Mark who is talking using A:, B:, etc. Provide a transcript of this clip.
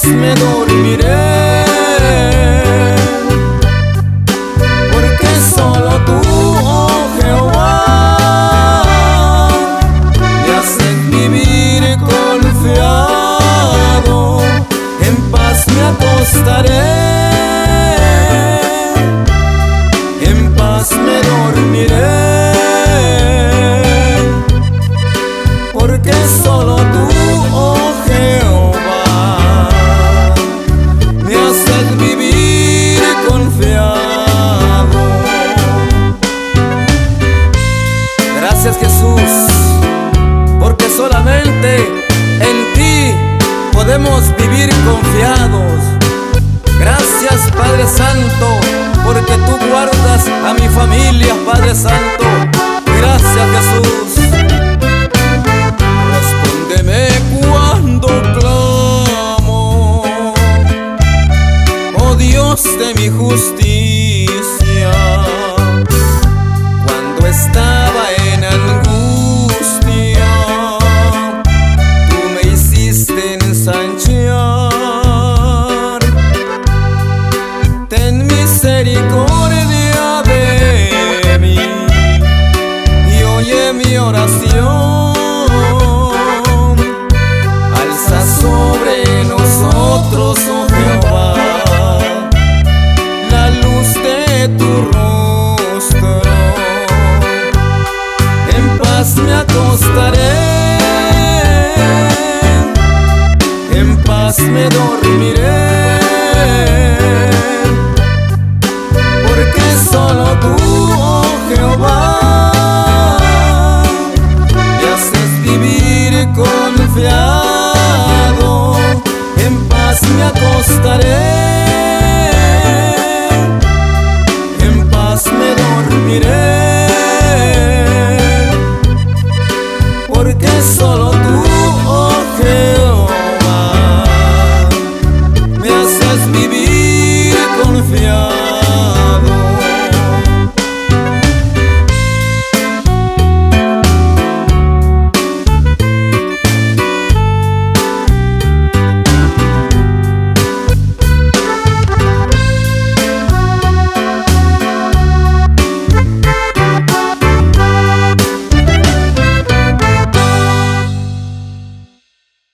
A: paz me dormiré, porque solo tú, oh Jehová, me haces vivir confiado. En paz me acostaré, en paz me dormiré, porque solo tú, oh Jehová, me haces vivir confiado. Gracias, Jesús, porque solamente en ti podemos vivir confiados. Gracias, Padre Santo, porque tú guardas a mi familia, Padre Santo. Gracias, Jesús. Respóndeme cuando clamo, oh Dios de mi justicia. Cuando estaba en angustia, tú me hiciste ensanchar. Ten misericordia de mí y oye mi oración. Alza sobre nosotros, oh Jehová, la luz de tu rostro. En paz me acostaré, en paz me dormiré,